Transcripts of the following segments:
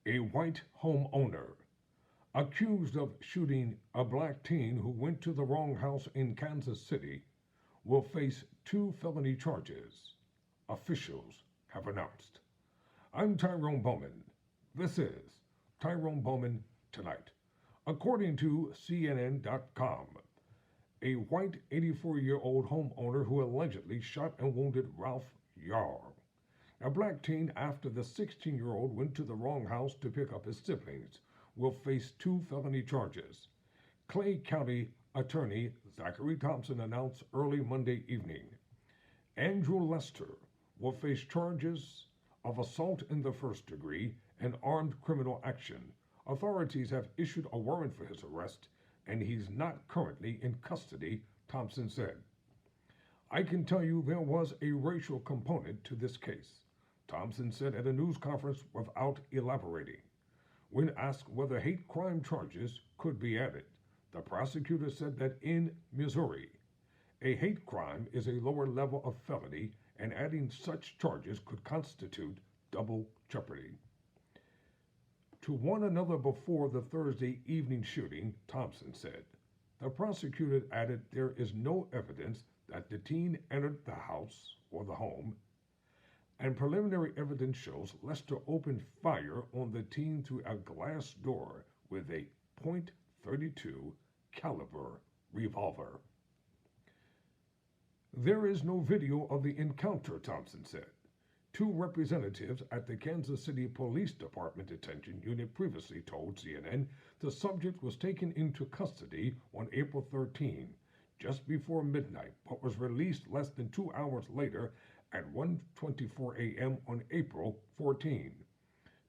A white homeowner accused of shooting a black teen who went to the wrong house in Kansas City will face 2 felony charges, officials have announced. I'm Tyrone Bowman. This is Tyrone Bowman Tonight. According to CNN.com, a white 84-year-old homeowner who allegedly shot and wounded Ralph Yarr, a black teen after the 16-year-old went to the wrong house to pick up his siblings, will face 2 felony charges. Clay County Attorney Zachary Thompson announced early Monday evening. Andrew Lester will face charges of assault in the first degree and armed criminal action. Authorities have issued a warrant for his arrest, and he's not currently in custody, Thompson said. I can tell you there was a racial component to this case, Thompson said at a news conference without elaborating. When asked whether hate crime charges could be added, the prosecutor said that in Missouri, a hate crime is a lower level of felony, and adding such charges could constitute double jeopardy. To one another before the Thursday evening shooting, Thompson said. The prosecutor added there is no evidence that the teen entered the house or the home, and preliminary evidence shows Lester opened fire on the teen through a glass door with a .32 caliber revolver. There is no video of the encounter, Thompson said. 2 representatives at the Kansas City Police Department Detention Unit previously told CNN the subject was taken into custody on April 13, just before midnight, but was released less than 2 hours later at 1:24 a.m. on April 14.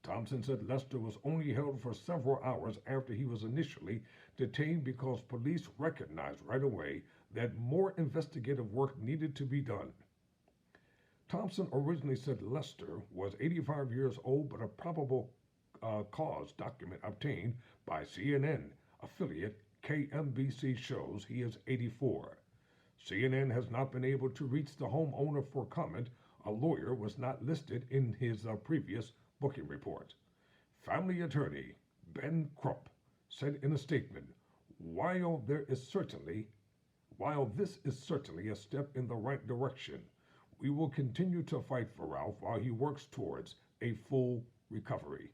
Thompson said Lester was only held for several hours after he was initially detained because police recognized right away that more investigative work needed to be done. Thompson originally said Lester was 85 years old, but a probable cause document obtained by CNN affiliate KMBC shows he is 84. CNN has not been able to reach the homeowner for comment. A lawyer was not listed in his previous booking report. Family attorney Ben Crump said in a statement, while this is certainly a step in the right direction, we will continue to fight for Ralph while he works towards a full recovery.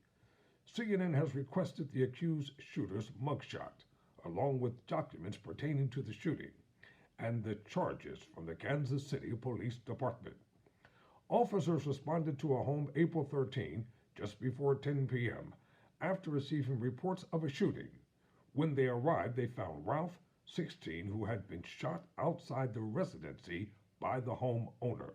CNN has requested the accused shooter's mugshot, along with documents pertaining to the shooting and the charges from the Kansas City Police Department. Officers responded to a home April 13, just before 10 p.m., after receiving reports of a shooting. When they arrived, they found Ralph, 16, who had been shot outside the residency by the homeowner.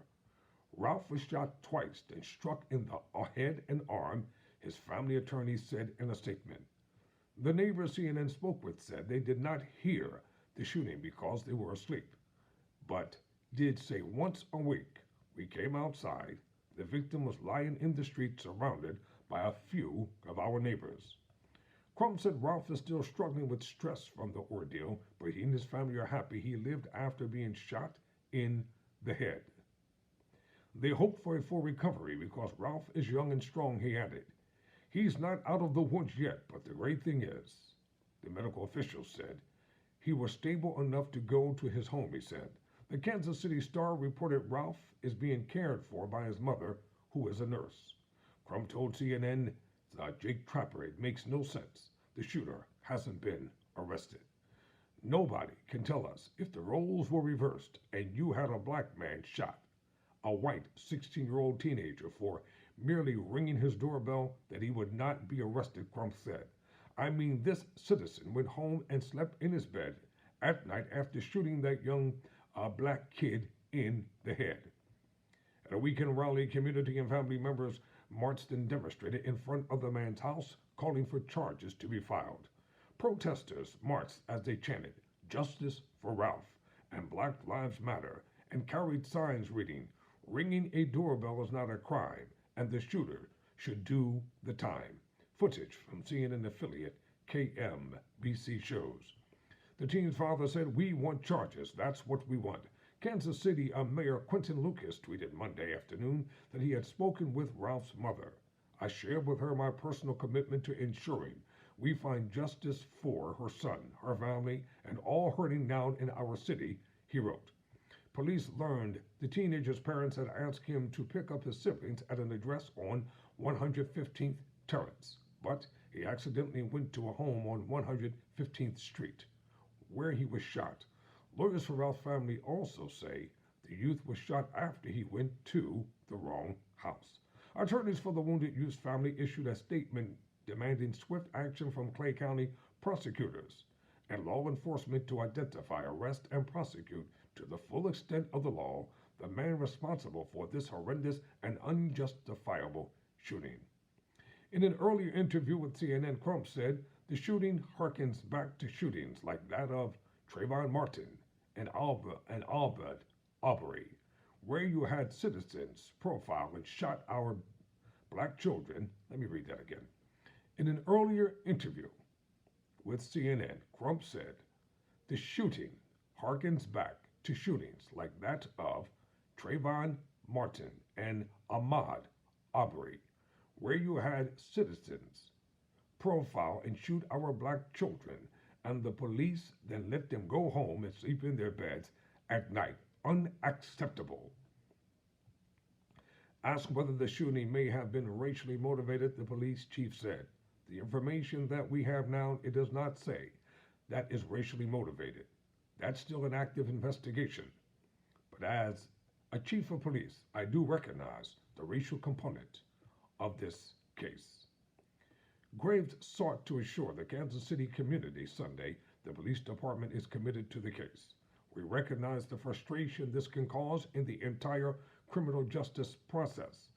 Ralph was shot twice and struck in the head and arm, his family attorney said in a statement. The neighbors CNN spoke with said they did not hear the shooting because they were asleep, but did say once a week, we came outside, the victim was lying in the street surrounded by a few of our neighbors. Crump said Ralph is still struggling with stress from the ordeal, but he and his family are happy he lived after being shot in the head. They hope for a full recovery because Ralph is young and strong, he added. He's not out of the woods yet, but the great thing is, the medical officials said, he was stable enough to go to his home, he said. The Kansas City Star reported Ralph is being cared for by his mother, who is a nurse. Crump told CNN, Jake Trapper, it makes no sense. The shooter hasn't been arrested. Nobody can tell us if the roles were reversed and you had a black man shot a white 16-year-old teenager for merely ringing his doorbell that he would not be arrested, Crump said. I mean, this citizen went home and slept in his bed at night after shooting that young black kid in the head. At a weekend rally, community and family members marched and demonstrated in front of the man's house, calling for charges to be filed. Protesters marched as they chanted, Justice for Ralph and Black Lives Matter, and carried signs reading, ringing a doorbell is not a crime, and the shooter should do the time. Footage from CNN affiliate KMBC shows. The teen's father said, we want charges. That's what we want. Kansas City Mayor Quentin Lucas tweeted Monday afternoon that he had spoken with Ralph's mother. I shared with her my personal commitment to ensuring we find justice for her son, her family, and all hurting now in our city, he wrote. Police learned the teenager's parents had asked him to pick up his siblings at an address on 115th Terrace, but he accidentally went to a home on 115th Street, where he was shot. Lawyers for Ralph's family also say the youth was shot after he went to the wrong house. Attorneys for the wounded youth's family issued a statement demanding swift action from Clay County prosecutors and law enforcement to identify, arrest, and prosecute to the full extent of the law the man responsible for this horrendous and unjustifiable shooting. In an earlier interview with CNN, Crump said the shooting harkens back to shootings like that of Trayvon Martin and Albert Arbery, where you had citizens profile and shot our black children. Let me read that again. In an earlier interview with CNN, Crump said the shooting harkens back to shootings like that of Trayvon Martin and Ahmaud Arbery, where you had citizens profile and shoot our black children, and the police then let them go home and sleep in their beds at night. Unacceptable. Asked whether the shooting may have been racially motivated, the police chief said, the information that we have now, it does not say that is racially motivated. That's still an active investigation. But as a chief of police, I do recognize the racial component of this case. Graves sought to assure the Kansas City community Sunday the police department is committed to the case. We recognize the frustration this can cause in the entire criminal justice process.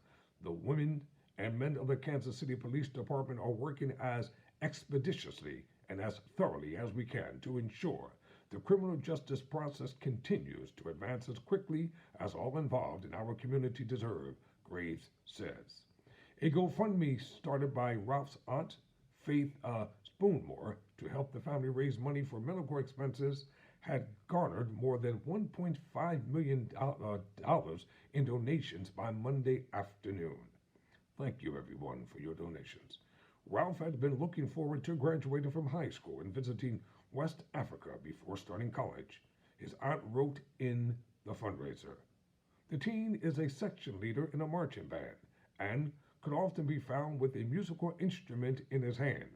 The women and men of the Kansas City Police Department are working as expeditiously and as thoroughly as we can to ensure the criminal justice process continues to advance as quickly as all involved in our community deserve, Graves says. A GoFundMe started by Ralph's aunt, Faith Spoonmore, to help the family raise money for medical expenses had garnered more than $1.5 million in donations by Monday afternoon. Thank you, everyone, for your donations. Ralph had been looking forward to graduating from high school and visiting West Africa before starting college. His aunt wrote in the fundraiser. The teen is a section leader in a marching band and could often be found with a musical instrument in his hand.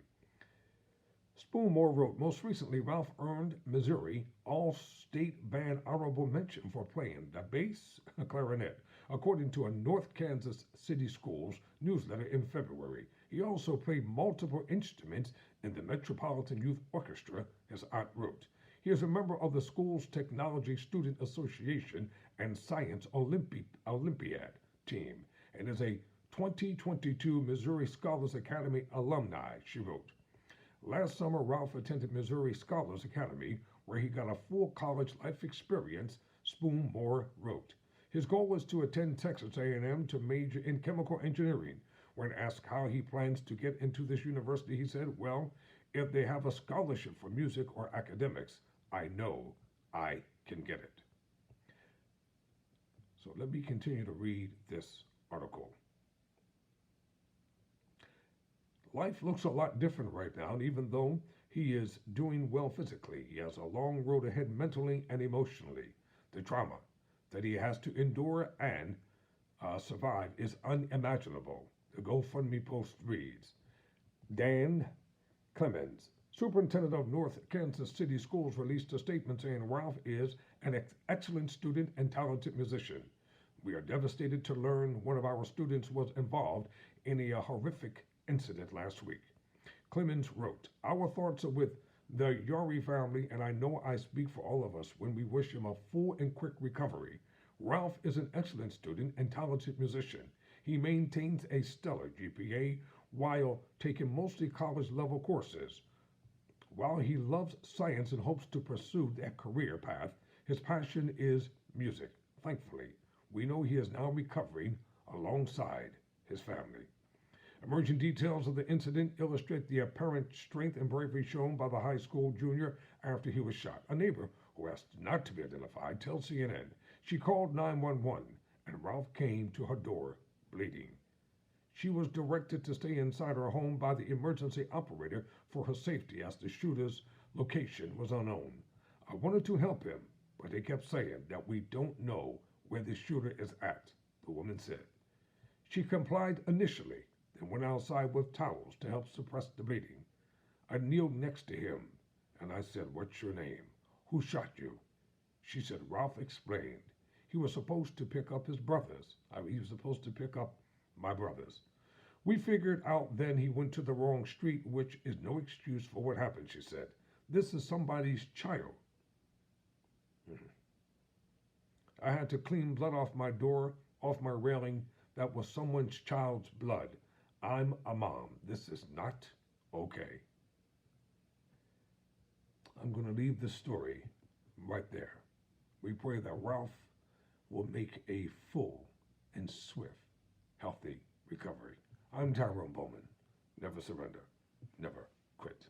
Spoonmore wrote, most recently, Ralph earned Missouri All-State Band Honorable Mention for playing the bass clarinet, according to a North Kansas City Schools newsletter in February. He also played multiple instruments in the Metropolitan Youth Orchestra, his aunt wrote. He is a member of the school's Technology Student Association and Science Olympiad team, and is a 2022 Missouri Scholars Academy alumni, she wrote. Last summer, Ralph attended Missouri Scholars Academy, where he got a full college life experience, Spoonmore wrote. His goal is to attend Texas A&M to major in chemical engineering. When asked how he plans to get into this university, he said, well, if they have a scholarship for music or academics, I know I can get it. So let me continue to read this article. Life looks a lot different right now, and even though he is doing well physically, he has a long road ahead mentally and emotionally. The trauma that he has to endure and survive is unimaginable. The GoFundMe post reads, Dan Clemens, superintendent of North Kansas City Schools, released a statement saying Ralph is an excellent student and talented musician. We are devastated to learn one of our students was involved in a horrific incident last week. Clemens wrote, our thoughts are with the Yari family, and I know I speak for all of us when we wish him a full and quick recovery. Ralph is an excellent student and talented musician. He maintains a stellar GPA while taking mostly college-level courses. While he loves science and hopes to pursue that career path, his passion is music. Thankfully, we know he is now recovering alongside his family. Emerging details of the incident illustrate the apparent strength and bravery shown by the high school junior after he was shot. A neighbor, who asked not to be identified, tells CNN she called 911 and Ralph came to her door bleeding. She was directed to stay inside her home by the emergency operator for her safety as the shooter's location was unknown. I wanted to help him, but they kept saying that we don't know where the shooter is at, the woman said. She complied initially, then went outside with towels to help suppress the bleeding. I kneeled next to him, and I said, "What's your name? Who shot you?" She said, Ralph explained. He was supposed to pick up his brothers. He was supposed to pick up my brothers. We figured out then he went to the wrong street, which is no excuse for what happened, she said. This is somebody's child. I had to clean blood off my door, off my railing. That was someone's child's blood. I'm a mom. This is not okay. I'm going to leave this story right there. We pray that Ralph will make a full and swift, healthy recovery. I'm Tyrone Bowman. Never surrender. Never quit.